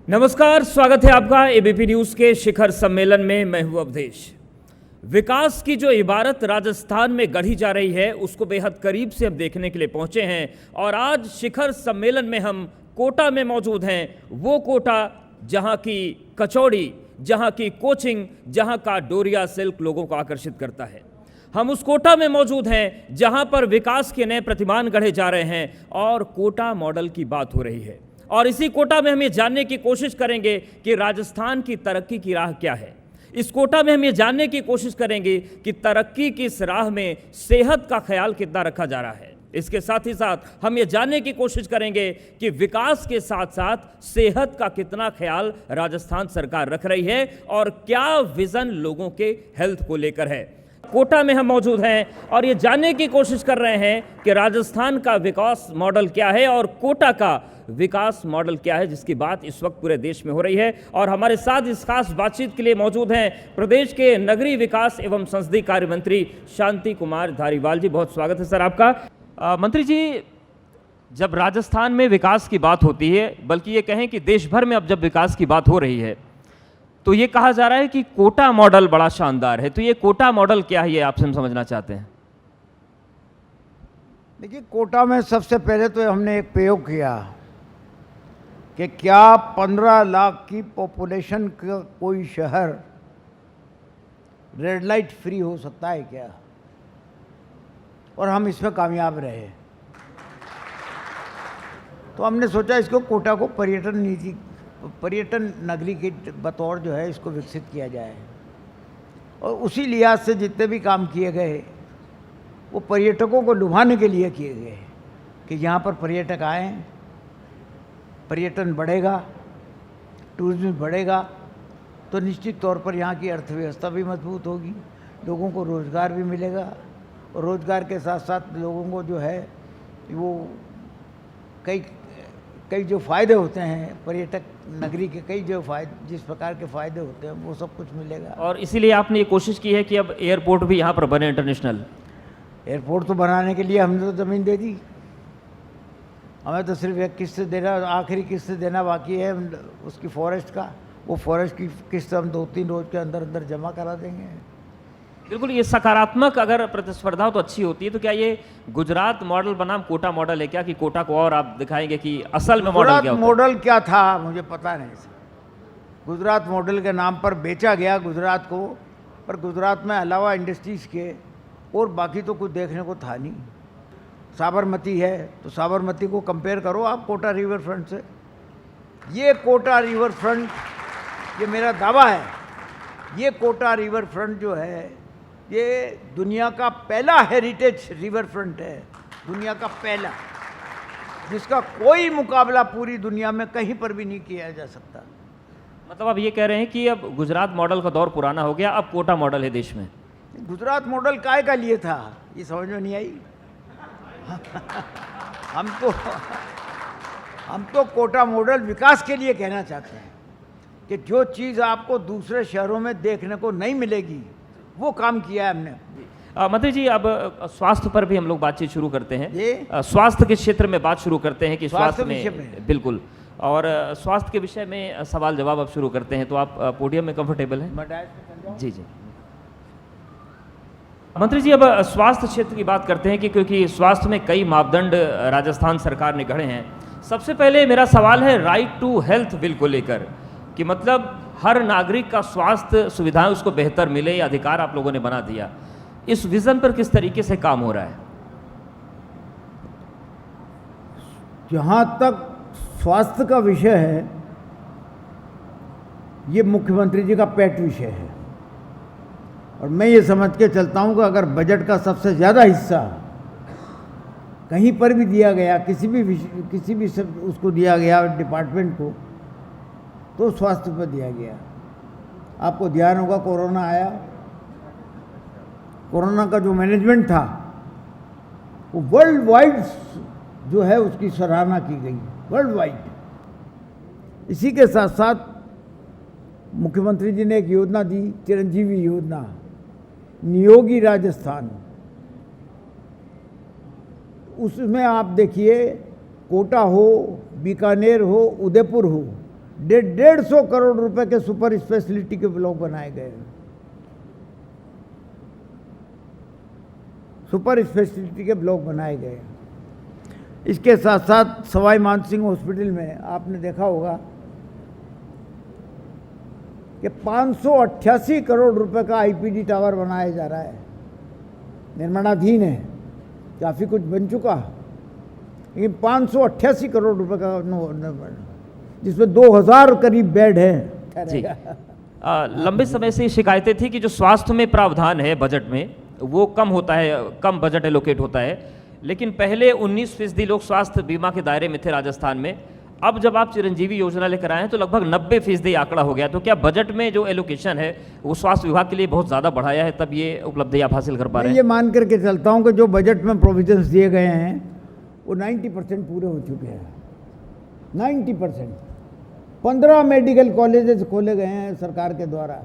नमस्कार, स्वागत है आपका एबीपी न्यूज के शिखर सम्मेलन में। मैं हूं अवधेश। विकास की जो इबारत राजस्थान में गढ़ी जा रही है उसको बेहद करीब से हम देखने के लिए पहुंचे हैं और आज शिखर सम्मेलन में हम कोटा में मौजूद हैं। वो कोटा जहां की कचौड़ी, जहां की कोचिंग, जहां का डोरिया सिल्क लोगों को आकर्षित करता है। हम उस कोटा में मौजूद हैं जहां पर विकास के नए प्रतिमान गढ़े जा रहे हैं और कोटा मॉडल की बात हो रही है। और इसी कोटा में हम ये जानने की कोशिश करेंगे कि राजस्थान की तरक्की की राह क्या है। इस कोटा में हम ये जानने की कोशिश करेंगे कि तरक्की की इस राह में सेहत का ख्याल कितना रखा जा रहा है। इसके साथ ही साथ हम ये जानने की कोशिश करेंगे कि विकास के साथ साथ सेहत का कितना ख्याल राजस्थान सरकार रख रही है और क्या विजन लोगों के हेल्थ को लेकर है। कोटा में हम मौजूद हैं और ये जानने की कोशिश कर रहे हैं कि राजस्थान का विकास मॉडल क्या है और कोटा का विकास मॉडल क्या है, जिसकी बात इस वक्त पूरे देश में हो रही है। और हमारे साथ इस खास बातचीत के लिए मौजूद हैं प्रदेश के नगरीय विकास एवं संसदीय कार्य मंत्री शांति कुमार धारीवाल जी। बहुत स्वागत है सर आपका। मंत्री जी, जब राजस्थान में विकास की बात होती है, बल्कि ये कहें कि देश भर में अब जब विकास की बात हो रही है, तो ये कहा जा रहा है कि कोटा मॉडल बड़ा शानदार है। तो ये कोटा मॉडल क्या है, ये आपसे हम समझना चाहते हैं। देखिए, कोटा में सबसे पहले तो हमने एक प्रयोग किया कि क्या 15 लाख की पॉपुलेशन का कोई शहर रेड लाइट फ्री हो सकता है क्या, और हम इसमें कामयाब रहे। तो हमने सोचा इसको कोटा को पर्यटन नीति, पर्यटन नगरी के बतौर जो है इसको विकसित किया जाए। और उसी लिहाज से जितने भी काम किए गए वो पर्यटकों को लुभाने के लिए किए गए कि यहाँ पर पर्यटक आएँ, पर्यटन बढ़ेगा, टूरिज्म बढ़ेगा तो निश्चित तौर पर यहाँ की अर्थव्यवस्था भी मजबूत होगी, लोगों को रोज़गार भी मिलेगा और रोज़गार के साथ साथ लोगों को जो है वो कई जो फ़ायदे होते हैं पर्यटक नगरी के, कई जो फ़ायदे, जिस प्रकार के फ़ायदे होते हैं वो सब कुछ मिलेगा। और इसीलिए आपने ये कोशिश की है कि अब एयरपोर्ट भी यहाँ पर बने, इंटरनेशनल एयरपोर्ट। तो बनाने के लिए हमने तो ज़मीन दे दी, हमें तो सिर्फ एक किस्त देना, आखिरी किस्त देना बाकी है उसकी फॉरेस्ट का। वो फॉरेस्ट की किस्त हम 2-3 रोज़ के अंदर अंदर जमा करा देंगे। बिल्कुल, ये सकारात्मक अगर प्रतिस्पर्धा तो अच्छी होती है। तो क्या ये गुजरात मॉडल बनाम कोटा मॉडल है क्या, कि कोटा को और आप दिखाएंगे कि असल में मॉडल क्या होता है? मॉडल क्या था मुझे पता नहीं। गुजरात मॉडल के नाम पर बेचा गया गुजरात को, पर गुजरात में अलावा इंडस्ट्रीज़ के और बाकी तो कुछ देखने को था नहीं। साबरमती है तो साबरमती को कंपेयर करो आप कोटा रिवर फ्रंट से। ये कोटा रिवर फ्रंट, ये मेरा दावा है, ये कोटा रिवर फ्रंट जो है ये दुनिया का पहला हेरिटेज रिवर फ्रंट है, दुनिया का पहला, जिसका कोई मुकाबला पूरी दुनिया में कहीं पर भी नहीं किया जा सकता। मतलब आप ये कह रहे हैं कि अब गुजरात मॉडल का दौर पुराना हो गया, अब कोटा मॉडल है देश में। गुजरात मॉडल काय का लिए था ये समझ में नहीं आई। हम तो कोटा मॉडल विकास के लिए कहना चाहते हैं कि जो चीज़ आपको दूसरे शहरों में देखने को नहीं मिलेगी वो काम किया है हमने। मंत्री जी, अब स्वास्थ्य पर भी हम लोग बातचीत शुरू करते हैं। ये स्वास्थ्य के क्षेत्र में बात शुरू करते हैं कि स्वास्थ्य विषय में बिल्कुल, और स्वास्थ्य के विषय में सवाल जवाब अब शुरू करते हैं। तो आप पोडियम में कंफर्टेबल हैं? जी जी। मंत्री जी, अब स्वास्थ्य क्षेत्र की बात करते हैं कि क्योंकि स्वास्थ्य में कई मापदंड राजस्थान सरकार ने गढ़े हैं। सबसे पहले मेरा सवाल है राइट टू हेल्थ बिल को लेकर, कि मतलब हर नागरिक का स्वास्थ्य सुविधाएं उसको बेहतर मिले, ये अधिकार आप लोगों ने बना दिया। इस विजन पर किस तरीके से काम हो रहा है? जहाँ तक स्वास्थ्य का विषय है ये मुख्यमंत्री जी का पेट विषय है और मैं ये समझ के चलता हूँ कि अगर बजट का सबसे ज़्यादा हिस्सा कहीं पर भी दिया गया, किसी भी उसको दिया गया डिपार्टमेंट को, तो स्वास्थ्य पर दिया गया। आपको ध्यान होगा कोरोना आया, कोरोना का जो मैनेजमेंट था वो वर्ल्ड वाइड जो है उसकी सराहना की गई, वर्ल्ड वाइड। इसी के साथ साथ मुख्यमंत्री जी ने एक योजना दी, चिरंजीवी योजना, नियोगी राजस्थान। उसमें आप देखिए कोटा हो, बीकानेर हो, उदयपुर हो, 150 करोड़ रुपए के सुपर स्पेशलिटी के ब्लॉक बनाए गए हैं। सुपर स्पेशलिटी के ब्लॉक बनाए गए। इसके साथ साथ सवाई मानसिंह हॉस्पिटल में आपने देखा होगा कि 588 करोड़ रुपए का आईपीडी टावर बनाया जा रहा है, निर्माणाधीन है, काफ़ी कुछ बन चुका, लेकिन 588 करोड़ रुपए का जिसमें 2000 करीब बेड है। जी। लंबे समय से शिकायतें थी कि जो स्वास्थ्य में प्रावधान है बजट में वो कम होता है, कम बजट एलोकेट होता है, लेकिन पहले 19% लोग स्वास्थ्य बीमा के दायरे में थे राजस्थान में। अब जब आप चिरंजीवी योजना लेकर आए हैं तो लगभग 90% आंकड़ा हो गया। तो क्या बजट में जो एलोकेशन है वो स्वास्थ्य विभाग के लिए बहुत ज़्यादा बढ़ाया है, तब ये उपलब्धि आप हासिल कर पा रहे हैं? ये मान करके चलता हूँ कि जो बजट में प्रोविजंस दिए गए हैं वो 90% पूरे हो चुके हैं। 90%। 15 मेडिकल कॉलेजेस खोले गए हैं सरकार के द्वारा।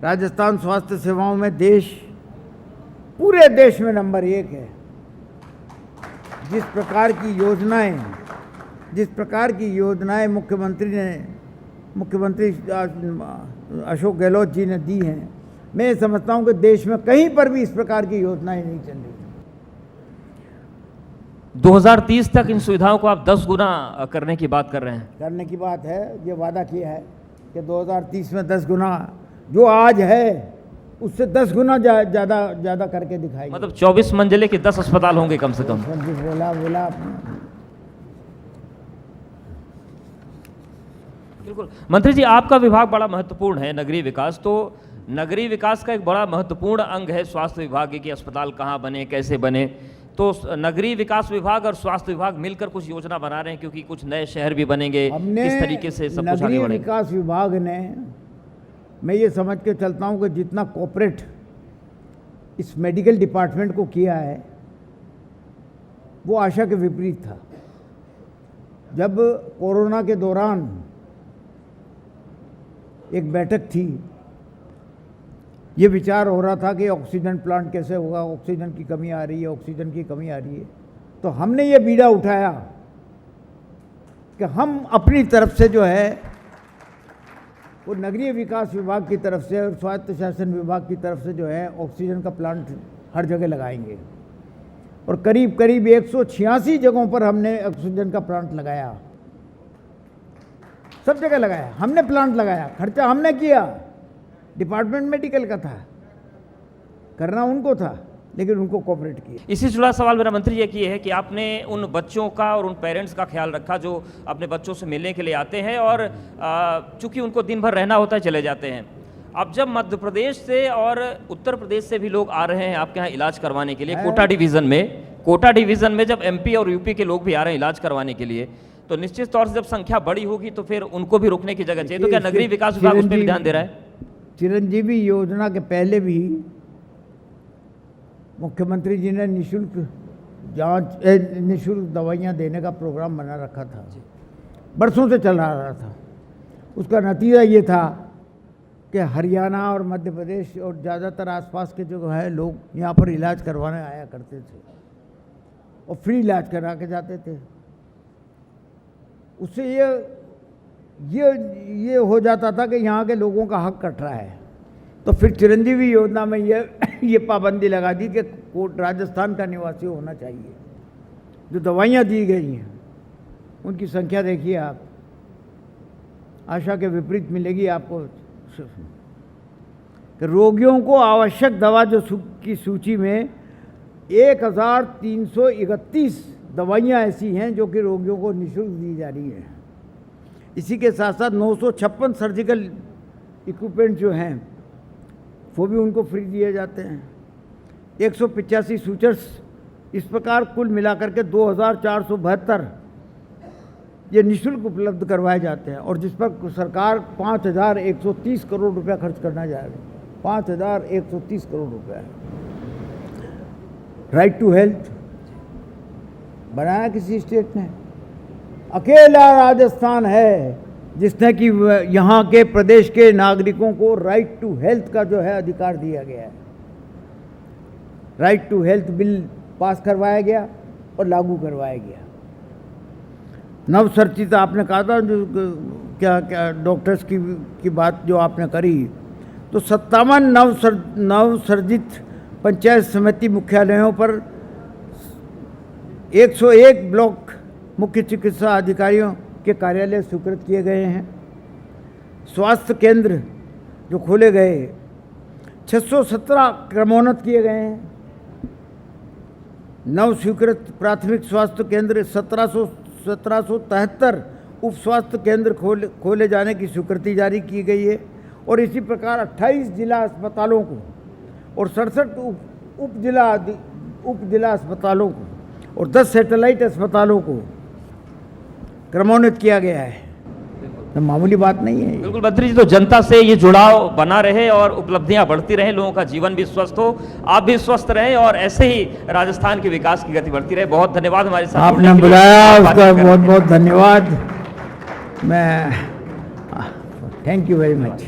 राजस्थान स्वास्थ्य सेवाओं में पूरे देश में नंबर 1 है। जिस प्रकार की योजनाएं मुख्यमंत्री अशोक गहलोत जी ने दी हैं, मैं ये समझता हूं कि देश में कहीं पर भी इस प्रकार की योजनाएं नहीं चल रही। 2030 तक इन सुविधाओं को आप 10 गुना करने की बात कर रहे हैं? करने की बात है, ये वादा किया है कि 2030 में 10 गुना जो आज है उससे 10 गुना ज़्यादा करके दिखाएंगे। मतलब 24 मंजिले के 10 अस्पताल होंगे कम से कम। बोला बिल्कुल। मंत्री जी, आपका विभाग बड़ा महत्वपूर्ण है, नगरीय विकास। तो नगरीय विकास का एक बड़ा महत्वपूर्ण अंग है स्वास्थ्य विभाग की अस्पताल कहाँ बने, कैसे बने। तो नगरीय विकास विभाग और स्वास्थ्य विभाग मिलकर कुछ योजना बना रहे हैं, क्योंकि कुछ नए शहर भी बनेंगे, किस तरीके से सब कुछ आगे बढ़ेगा? नगरीय विकास विभाग ने, मैं ये समझ के चलता हूँ कि जितना कोऑपरेट इस मेडिकल डिपार्टमेंट को किया है वो आशा के विपरीत था। जब कोरोना के दौरान एक बैठक थी, ये विचार हो रहा था कि ऑक्सीजन प्लांट कैसे होगा, ऑक्सीजन की कमी आ रही है, तो हमने ये बीड़ा उठाया कि हम अपनी तरफ से जो है वो नगरीय विकास विभाग की तरफ से और स्वायत्त शासन विभाग की तरफ से जो है ऑक्सीजन का प्लांट हर जगह लगाएंगे। और करीब करीब 186 जगहों पर हमने ऑक्सीजन का प्लांट लगाया, सब जगह लगाया, हमने प्लांट लगाया, खर्चा हमने किया। डिपार्टमेंट मेडिकल का था, करना उनको था, लेकिन उनको कोऑपरेट किया। इसी से जुड़ा सवाल मेरा मंत्री ये है कि आपने उन बच्चों का और उन पेरेंट्स का ख्याल रखा जो अपने बच्चों से मिलने के लिए आते हैं और चूंकि उनको दिन भर रहना होता है चले जाते हैं। अब जब मध्य प्रदेश से और उत्तर प्रदेश से भी लोग आ रहे हैं आपके यहाँ इलाज करवाने के लिए, कोटा डिवीज़न में जब MP और UP के लोग भी आ रहे हैं इलाज करवाने के लिए, तो निश्चित तौर से जब संख्या बड़ी होगी तो फिर उनको भी रुकने की जगह चाहिए। तो क्या नगरीय विकास विभाग उस पर भी ध्यान दे रहा है? चिरंजीवी योजना के पहले भी मुख्यमंत्री जी ने निःशुल्क दवाइयाँ देने का प्रोग्राम बना रखा था, बरसों से चला आ रहा था। उसका नतीजा ये था कि हरियाणा और मध्य प्रदेश और ज़्यादातर आसपास के जो है लोग यहाँ पर इलाज करवाने आया करते थे और फ्री इलाज करा के जाते थे। उससे ये हो जाता था कि यहाँ के लोगों का हक कट रहा है। तो फिर चिरंजीवी योजना में ये पाबंदी लगा दी कि राजस्थान का निवासी होना चाहिए। जो दवाइयाँ दी गई हैं उनकी संख्या देखिए आप, आशा के विपरीत मिलेगी आपको। कि रोगियों को आवश्यक दवा की सूची में 1331 दवाइयाँ ऐसी हैं जो कि रोगियों को निःशुल्क दी जा रही हैं। इसी के साथ साथ 956 सर्जिकल इक्विपमेंट जो हैं वो भी उनको फ्री दिए जाते हैं। 185 सूचर्स, इस प्रकार कुल मिलाकर के 2472 ये निःशुल्क उपलब्ध करवाए जाते हैं और जिस पर सरकार 5130 करोड़ रुपया खर्च करना जाएगा। 5130 करोड़ रुपया। राइट टू हेल्थ बनाया किसी स्टेट ने? अकेला राजस्थान है जिसने कि यहाँ के प्रदेश के नागरिकों को राइट टू हेल्थ का जो है अधिकार दिया गया है। Right to health bill pass करवाया गया और लागू करवाया गया। नवसर्चित आपने कहा था, जो क्या क्या डॉक्टर्स की बात जो आपने करी, तो 57 नवसर्जित पंचायत समिति मुख्यालयों पर 101 ब्लॉक मुख्य चिकित्सा अधिकारियों के कार्यालय स्वीकृत किए गए हैं। स्वास्थ्य केंद्र जो खोले गए, 617 क्रमोन्नत किए गए हैं। नव स्वीकृत प्राथमिक स्वास्थ्य केंद्र 1773 उप स्वास्थ्य केंद्र खोले जाने की स्वीकृति जारी की गई है। और इसी प्रकार 28 जिला अस्पतालों को और 67 उप जिला अस्पतालों को और 10 सैटेलाइट अस्पतालों को क्रमोन्नत किया गया है। तो मामूली बात नहीं है। बिल्कुल मंत्री जी, तो जनता से ये जुड़ाव बना रहे और उपलब्धियां बढ़ती रहें, लोगों का जीवन भी स्वस्थ हो, आप भी स्वस्थ रहें और ऐसे ही राजस्थान के विकास की गति बढ़ती रहे। बहुत धन्यवाद हमारे साथ आपने बुलाया, उसका बहुत बहुत धन्यवाद। मैं थैंक यू वेरी मच।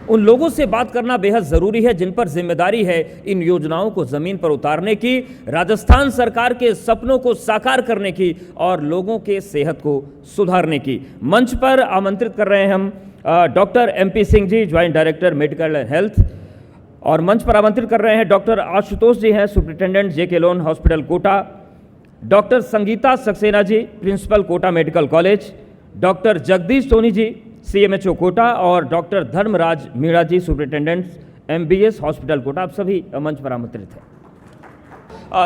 उन लोगों से बात करना बेहद जरूरी है जिन पर जिम्मेदारी है इन योजनाओं को जमीन पर उतारने की, राजस्थान सरकार के सपनों को साकार करने की और लोगों के सेहत को सुधारने की। मंच पर आमंत्रित कर रहे हैं हम doctor MP Singh ji, joint director medical and health, और मंच पर आमंत्रित कर रहे हैं डॉक्टर आशुतोष जी हैं, superintendent JK Lon hospital Kota, doctor Sangeeta Saxena ji, principal Kota medical college, doctor Jagdish Soni ji, CMHO Kota, और doctor Dharmraj Meena ji, superintendent MBS hospital Kota. आप सभी मंच पर आमंत्रित हैं।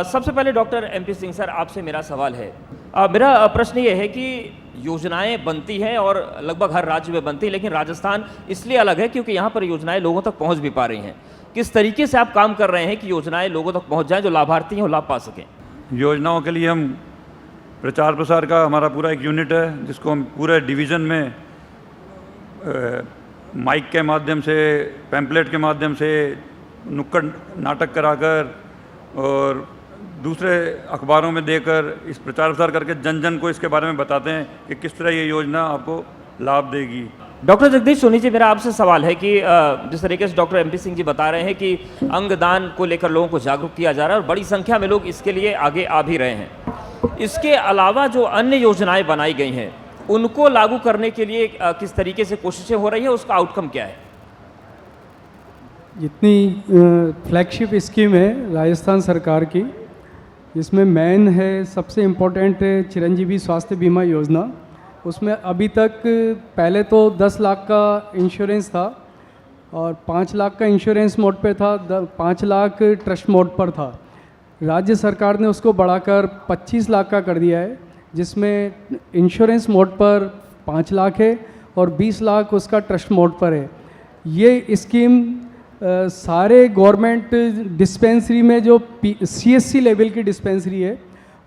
सबसे पहले डॉक्टर MP सिंह सर, आपसे मेरा सवाल है। मेरा प्रश्न ये है कि योजनाएं बनती हैं और लगभग हर राज्य में बनती है, लेकिन राजस्थान इसलिए अलग है क्योंकि यहाँ पर योजनाएं लोगों तक पहुँच भी पा रही हैं। किस तरीके से आप काम कर रहे हैं कि योजनाएं लोगों तक पहुँच जाएं, जो लाभार्थी हैं वो लाभ पा सकें? योजनाओं के लिए हम प्रचार प्रसार का हमारा पूरा एक यूनिट है, जिसको हम पूरे डिवीज़न में माइक के माध्यम से, पैम्पलेट के माध्यम से, नुक्कड़ नाटक कराकर और दूसरे अखबारों में देकर इस प्रचार प्रसार करके जन जन को इसके बारे में बताते हैं कि किस तरह ये योजना आपको लाभ देगी। डॉक्टर जगदीश सोनी जी, मेरा आपसे सवाल है कि जिस तरीके से डॉक्टर MP सिंह जी बता रहे हैं कि अंगदान को लेकर लोगों को जागरूक किया जा रहा है और बड़ी संख्या में लोग इसके लिए आगे आ भी रहे हैं, इसके अलावा जो अन्य योजनाएं बनाई गई हैं उनको लागू करने के लिए किस तरीके से कोशिशें हो रही है, उसका आउटकम क्या है? जितनी फ्लैगशिप स्कीम है राजस्थान सरकार की, जिसमें मेन है, सबसे इम्पोर्टेंट है चिरंजीवी स्वास्थ्य बीमा योजना। उसमें अभी तक पहले तो 10 लाख का इंश्योरेंस था और 5 लाख का इंश्योरेंस मोड पे था, 5 लाख ट्रस्ट मोड पर था। राज्य सरकार ने उसको बढ़ाकर 25 लाख का कर दिया है, जिसमें इंश्योरेंस मोड पर 5 लाख है और 20 लाख उसका ट्रस्ट मोड पर है। ये स्कीम सारे गवर्नमेंट डिस्पेंसरी में जो CSC लेवल की डिस्पेंसरी है,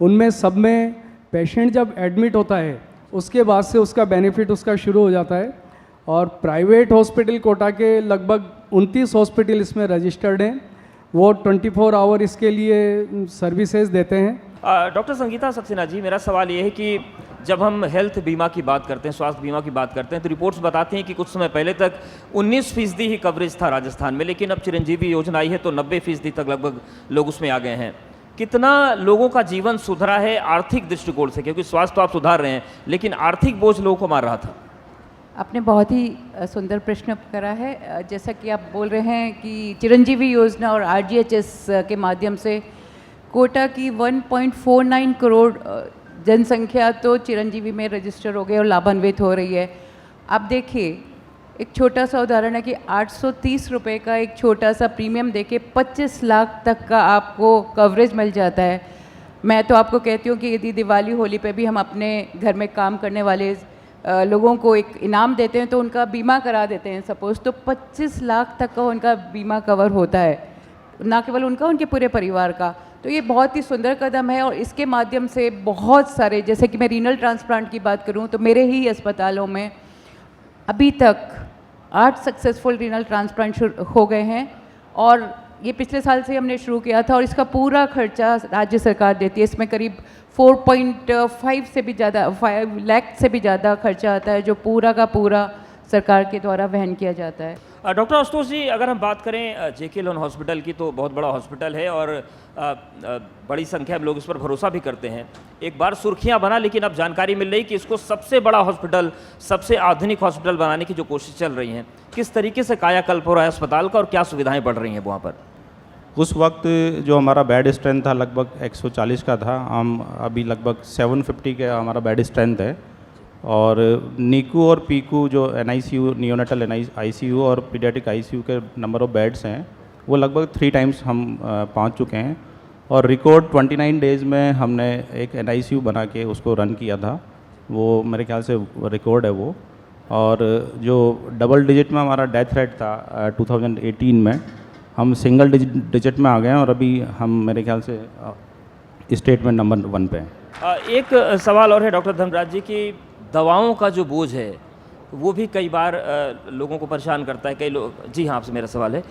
उनमें सब में पेशेंट जब एडमिट होता है उसके बाद से उसका बेनिफिट उसका शुरू हो जाता है। और प्राइवेट हॉस्पिटल कोटा के लगभग 29 हॉस्पिटल इसमें रजिस्टर्ड हैं, वो 24 आवर इसके लिए सर्विसेज देते हैं। डॉक्टर संगीता सक्सेना जी, मेरा सवाल ये है कि जब हम हेल्थ बीमा की बात करते हैं, स्वास्थ्य बीमा की बात करते हैं, तो रिपोर्ट्स बताती हैं कि कुछ समय पहले तक 19% ही कवरेज था राजस्थान में, लेकिन अब चिरंजीवी योजना आई है तो 90% तक लगभग लोग उसमें आ गए हैं। कितना लोगों का जीवन सुधरा है आर्थिक दृष्टिकोण से, क्योंकि स्वास्थ्य तो आप सुधार रहे हैं लेकिन आर्थिक बोझ लोगों को मार रहा था? आपने बहुत ही सुंदर प्रश्न करा है। जैसा कि आप बोल रहे हैं कि चिरंजीवी योजना और RGHS के माध्यम से कोटा की 1.49 करोड़ जनसंख्या तो चिरंजीवी में रजिस्टर हो गई और लाभान्वित हो रही है। आप देखिए, एक छोटा सा उदाहरण है कि 830 रुपये का एक छोटा सा प्रीमियम देके 25 लाख तक का आपको कवरेज मिल जाता है। मैं तो आपको कहती हूँ कि यदि दिवाली होली पे भी हम अपने घर में काम करने वाले लोगों को एक इनाम देते हैं तो उनका बीमा करा देते हैं सपोज़, तो 25 लाख तक का उनका बीमा कवर होता है, ना केवल उनका, उनके पूरे परिवार का। तो ये बहुत ही सुंदर कदम है और इसके माध्यम से बहुत सारे, जैसे कि मैं रीनल ट्रांसप्लांट की बात करूं तो मेरे ही अस्पतालों में अभी तक 8 सक्सेसफुल रीनल ट्रांसप्लांट हो गए हैं और ये पिछले साल से हमने शुरू किया था और इसका पूरा खर्चा राज्य सरकार देती है। इसमें करीब 4.5 से भी ज़्यादा, 5 लाख से भी ज़्यादा खर्चा आता है जो पूरा का पूरा सरकार के द्वारा वहन किया जाता है। डॉक्टर आशुतोष जी, अगर हम बात करें जेके लोन हॉस्पिटल की, तो बहुत बड़ा हॉस्पिटल है और बड़ी संख्या में लोग इस पर भरोसा भी करते हैं। एक बार सुर्खियां बना, लेकिन अब जानकारी मिल रही कि इसको सबसे बड़ा हॉस्पिटल, सबसे आधुनिक हॉस्पिटल बनाने की जो कोशिश चल रही है, किस तरीके से कायाकल्प हो रहा है अस्पताल का और क्या सुविधाएं बढ़ रही हैं वहाँ पर? उस वक्त जो हमारा बेड स्ट्रेंथ था लगभग 140 का था, हम अभी लगभग 750 का हमारा बेड स्ट्रेंथ है। और नीकू और पीकू जो NICU, नियोनेटल ICU और पीडियाट्रिक ICU के नंबर ऑफ़ बेड्स हैं, वो लगभग 3 टाइम्स हम पहुंच चुके हैं। और रिकॉर्ड 29 डेज़ में हमने एक NICU बना के उसको रन किया था, वो मेरे ख्याल से रिकॉर्ड है वो। और जो डबल डिजिट में हमारा डेथ रेट था 2018 में, हम सिंगल डिजिट में आ गए हैं और अभी हम मेरे ख्याल से स्टेट में नंबर 1 पे हैं। एक सवाल और है डॉक्टर धर्मराज जी कि दवाओं का जो बोझ है वो भी कई बार लोगों को परेशान करता है। कई लोग, जी हाँ, आपसे मेरा सवाल है,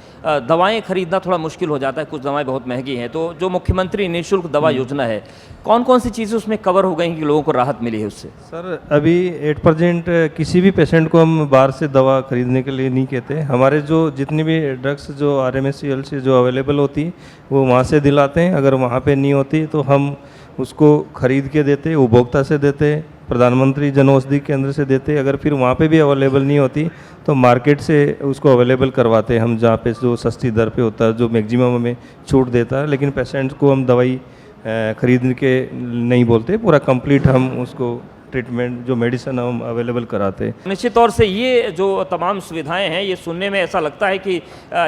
दवाएं खरीदना थोड़ा मुश्किल हो जाता है, कुछ दवाएं बहुत महंगी हैं। तो जो मुख्यमंत्री निःशुल्क दवा योजना है, कौन कौन सी चीज़ें उसमें कवर हो गई कि लोगों को राहत मिली है उससे? सर, अभी 8% किसी भी पेशेंट को हम बाहर से दवा खरीदने के लिए नहीं कहते। हमारे जो जितनी भी ड्रग्स जो RMSCL से जो अवेलेबल होती वो वहाँ से दिलाते हैं। अगर वहाँ पे नहीं होती तो हम उसको खरीद के देते, उपभोक्ता से देते, प्रधानमंत्री जन औषधि केंद्र से देते। अगर फिर वहाँ पे भी अवेलेबल नहीं होती तो मार्केट से उसको अवेलेबल करवाते हम, जहाँ पे जो सस्ती दर पे होता है, जो मैक्सिमम हमें छूट देता है। लेकिन पेशेंट को हम दवाई खरीद के नहीं बोलते, पूरा कंप्लीट हम उसको ट्रीटमेंट जो मेडिसिन हम अवेलेबल कराते हैं। निश्चित तौर से ये जो तमाम सुविधाएं हैं, ये सुनने में ऐसा लगता है कि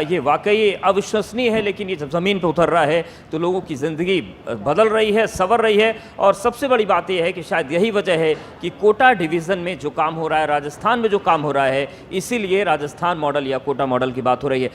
ये वाकई अविश्वसनीय है, लेकिन ये जब ज़मीन पर उतर रहा है तो लोगों की ज़िंदगी बदल रही है, संवर रही है। और सबसे बड़ी बात यह है कि शायद यही वजह है कि कोटा डिवीज़न में जो काम हो रहा है, राजस्थान में जो काम हो रहा है, इसीलिए राजस्थान मॉडल या कोटा मॉडल की बात हो रही है।